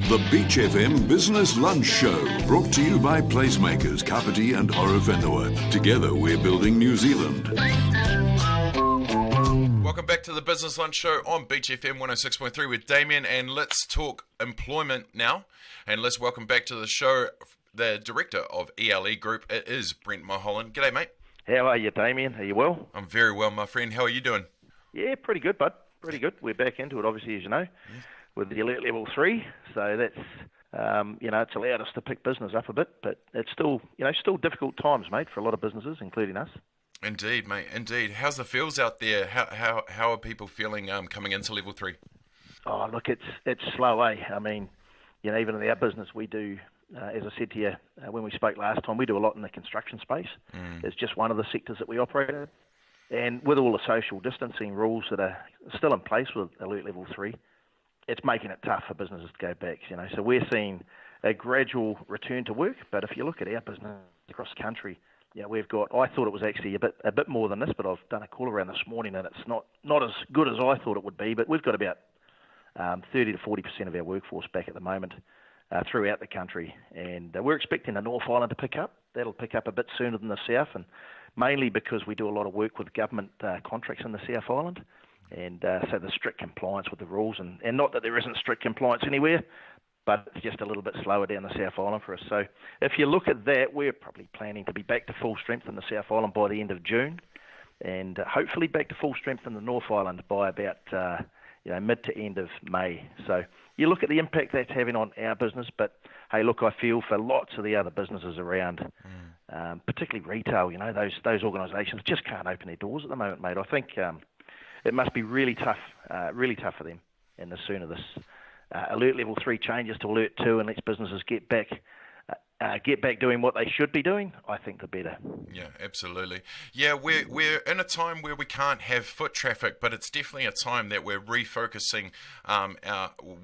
The Beach FM Business Lunch Show, brought to you by PlaceMakers Kapiti Horowhenua. Together we're building New Zealand. Welcome back to the Business Lunch Show on Beach FM 106.3 with Damian, and let's talk employment now. And let's welcome back to the show the director of ELE Group. It is Brent Mulholland. G'day, mate. How are you, Damian? Are you well? I'm very well, my friend. How are you doing? Yeah, pretty good, bud. Pretty good. We're back into it, obviously, as you know, with the Alert Level 3. So that's, it's allowed us to pick business up a bit, but it's still, still difficult times, mate, for a lot of businesses, including us. Indeed, mate. Indeed. How's the feels out there? How are people feeling coming into Level 3? Oh, look, it's slow, eh? I mean, even in our business, we do, as I said to you when we spoke last time, we do a lot in the construction space. It's just one of the sectors that we operate in. And with all the social distancing rules that are still in place with Alert Level 3, it's making it tough for businesses to go back. So we're seeing a gradual return to work. But if you look at our business across the country, we've got. I thought it was actually a bit more than this, but I've done a call around this morning, and it's not as good as I thought it would be. But we've got about 30 to 40% of our workforce back at the moment throughout the country, and we're expecting the North Island to pick up. That'll pick up a bit sooner than the South, and mainly because we do a lot of work with government contracts in the South Island, and so there's strict compliance with the rules, and not that there isn't strict compliance anywhere, but it's just a little bit slower down the South Island for us. So if you look at that, we're probably planning to be back to full strength in the South Island by the end of June, and hopefully back to full strength in the North Island by about mid to end of May. So you look at the impact that's having on our business, but hey, look, I feel for lots of the other businesses around, particularly retail. Those organisations just can't open their doors at the moment, mate. I think it must be really tough for them. And the sooner this Alert Level 3 changes to Alert 2 and lets businesses get back doing what they should be doing, I think the better. Yeah, absolutely. Yeah, we're in a time where we can't have foot traffic, but it's definitely a time that we're refocusing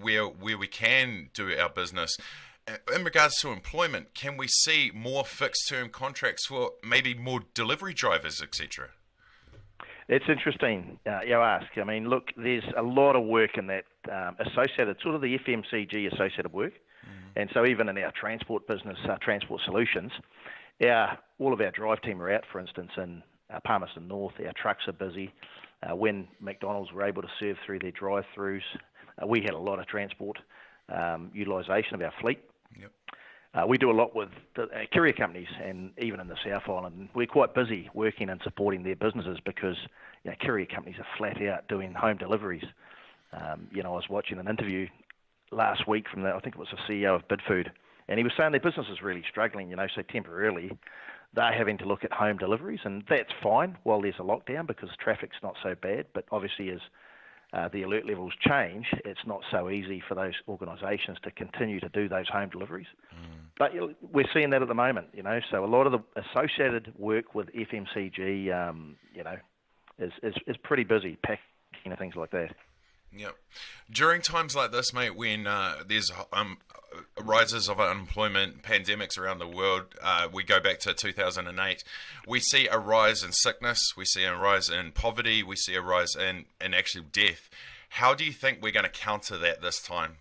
where we can do our business. In regards to employment, can we see more fixed-term contracts for maybe more delivery drivers, etc.? It's interesting you ask. I mean, look, there's a lot of work in that associated, sort of the FMCG associated work. And so even in our transport business, Transport Solutions, all of our drive team are out, for instance, in Palmerston North. Our trucks are busy. When McDonald's were able to serve through their drive-throughs, we had a lot of transport utilisation of our fleet. Yep. We do a lot with the courier companies, and even in the South Island, we're quite busy working and supporting their businesses because courier companies are flat out doing home deliveries. I was watching an interview last week from I think it was the CEO of Bidfood, and he was saying their business is really struggling, so temporarily they're having to look at home deliveries, and that's fine while there's a lockdown because traffic's not so bad, but obviously as the alert levels change, it's not so easy for those organisations to continue to do those home deliveries. But we're seeing that at the moment, so a lot of the associated work with FMCG, is pretty busy, packing and things like that. Yeah. During times like this, mate, when there's rises of unemployment, pandemics around the world, we go back to 2008, we see a rise in sickness, we see a rise in poverty, we see a rise in actual death. How do you think we're going to counter that this time?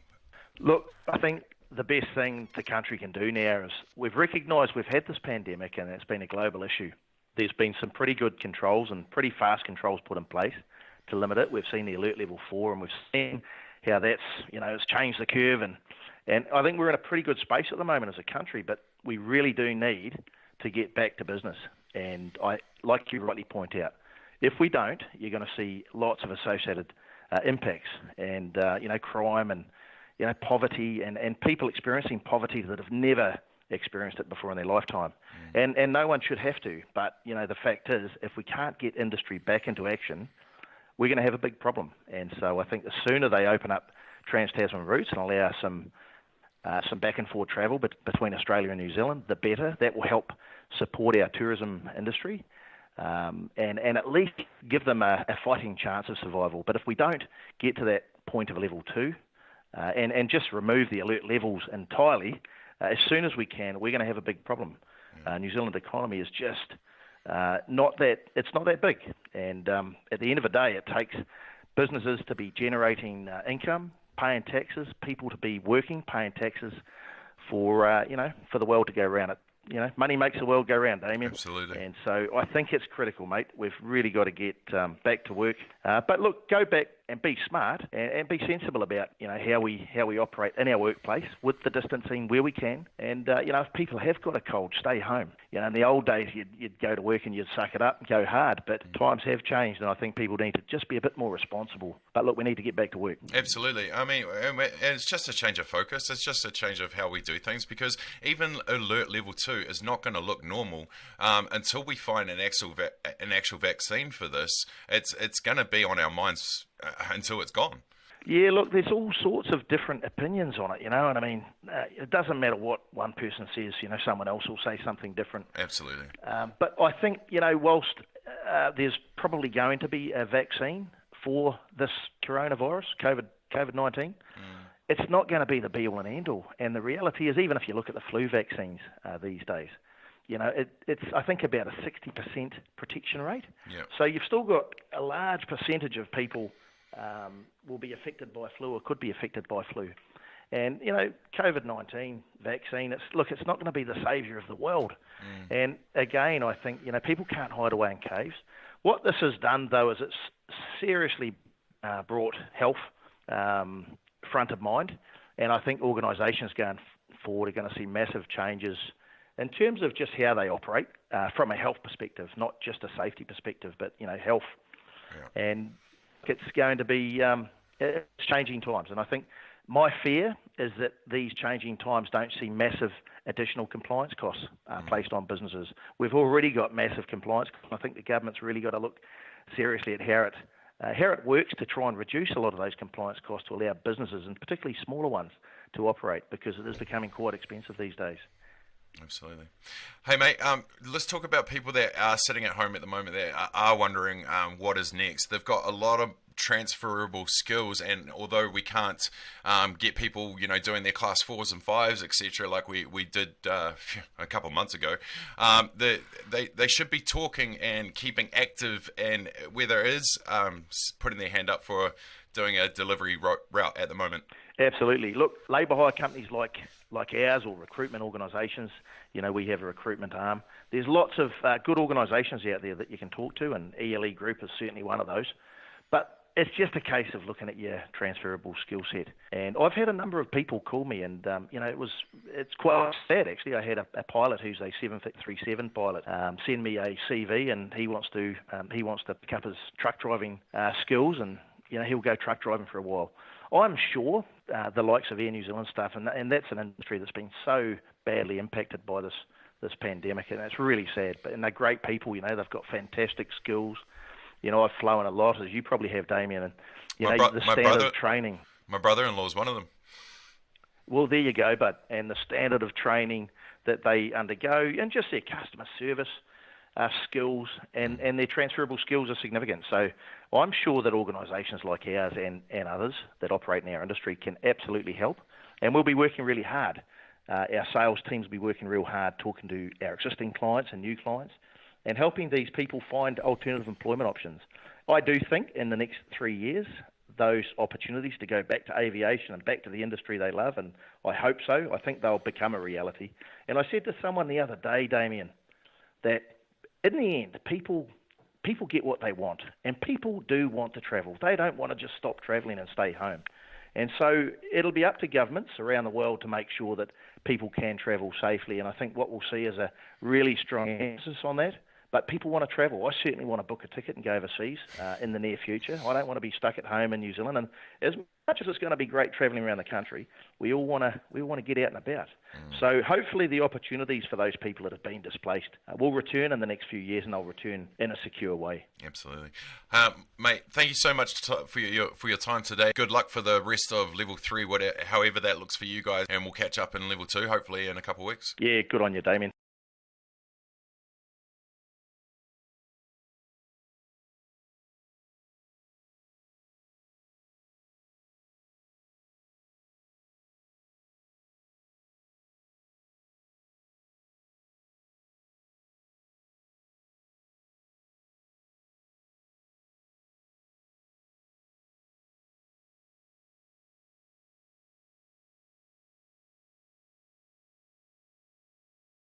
Look, I think the best thing the country can do now is we've recognised we've had this pandemic and it's been a global issue. There's been some pretty good controls and pretty fast controls put in place to limit it. We've seen the Alert Level 4 and we've seen how that's, it's changed the curve, and I think we're in a pretty good space at the moment as a country, but we really do need to get back to business. And like you rightly point out, if we don't, you're going to see lots of associated impacts and, crime and, poverty and people experiencing poverty that have never experienced it before in their lifetime. And no one should have to, but, the fact is, if we can't get industry back into action, we're going to have a big problem. And so I think the sooner they open up trans-Tasman routes and allow some back and forth travel between Australia and New Zealand, the better. That will help support our tourism industry and at least give them a fighting chance of survival. But if we don't get to that point of level 2 and just remove the alert levels entirely, as soon as we can, we're going to have a big problem. New Zealand economy is just not that big, and at the end of the day, it takes businesses to be generating income, paying taxes, people to be working, paying taxes for for the world to go around. Money makes the world go round, Damian. Absolutely. And so I think it's critical, mate. We've really got to get back to work. But look, go back and be smart and be sensible about how we operate in our workplace with the distancing where we can. And if people have got a cold, stay home. In the old days, you'd go to work and you'd suck it up and go hard. But times have changed, and I think people need to just be a bit more responsible. But look, we need to get back to work. Absolutely. I mean, it's just a change of focus. It's just a change of how we do things, because even alert level 2 is not going to look normal until we find an actual vaccine for this. It's going to be on our minds until it's gone. Yeah, look, there's all sorts of different opinions on it, and I mean, it doesn't matter what one person says, someone else will say something different. Absolutely. But I think, whilst there's probably going to be a vaccine for this coronavirus, COVID-19, it's not going to be the be-all and end-all. And the reality is, even if you look at the flu vaccines these days, it's, I think, about a 60% protection rate. Yep. So you've still got a large percentage of people will be affected by flu or could be affected by flu. And, COVID-19 vaccine, it's not going to be the saviour of the world. And again, I think, people can't hide away in caves. What this has done, though, is it's seriously brought health front of mind. And I think organisations going forward are going to see massive changes in terms of just how they operate from a health perspective, not just a safety perspective, but, health. Yeah. And it's going to be it's changing times. And I think my fear is that these changing times don't see massive additional compliance costs placed on businesses. We've already got massive compliance costs. I think the government's really got to look seriously at how it works to try and reduce a lot of those compliance costs to allow businesses, and particularly smaller ones, to operate, because it is becoming quite expensive these days. Absolutely. Hey, mate, let's talk about people that are sitting at home at the moment that are wondering what is next. They've got a lot of transferable skills, and although we can't get people, doing their class 4s and 5s, etc., like we did a couple of months ago, they should be talking and keeping active, and where there is putting their hand up for doing a delivery route at the moment. Absolutely. Look, labour hire companies like ours, or recruitment organisations, we have a recruitment arm. There's lots of good organisations out there that you can talk to, and ELE Group is certainly one of those. But it's just a case of looking at your transferable skill set. And I've had a number of people call me, and it's quite sad actually. I had a pilot who's a 737 pilot send me a CV, and he wants to pick up his truck driving skills, and he'll go truck driving for a while. I'm sure the likes of Air New Zealand stuff, and that's an industry that's been so badly impacted by this pandemic, and it's really sad. And they're great people, they've got fantastic skills. I've flown a lot, as you probably have, Damian, and the standard of training. My brother-in-law is one of them. Well, there you go, and the standard of training that they undergo, and just their customer service skills and their transferable skills are significant. So I'm sure that organisations like ours and others that operate in our industry can absolutely help, and we'll be working really hard. Our sales teams will be working real hard, talking to our existing clients and new clients, and helping these people find alternative employment options. I do think in the next 3 years, those opportunities to go back to aviation and back to the industry they love, and I hope so, I think they'll become a reality. And I said to someone the other day, Damian, that in the end, people get what they want, and people do want to travel. They don't want to just stop travelling and stay home. And so it'll be up to governments around the world to make sure that people can travel safely, and I think what we'll see is a really strong emphasis on that. But people want to travel. I certainly want to book a ticket and go overseas in the near future. I don't want to be stuck at home in New Zealand. And as much as it's going to be great travelling around the country, we all want to get out and about. So hopefully the opportunities for those people that have been displaced will return in the next few years, and they'll return in a secure way. Absolutely. Mate, thank you so much for your time today. Good luck for the rest of level 3, however that looks for you guys, and we'll catch up in level 2 hopefully in a couple of weeks. Yeah, good on you, Damian.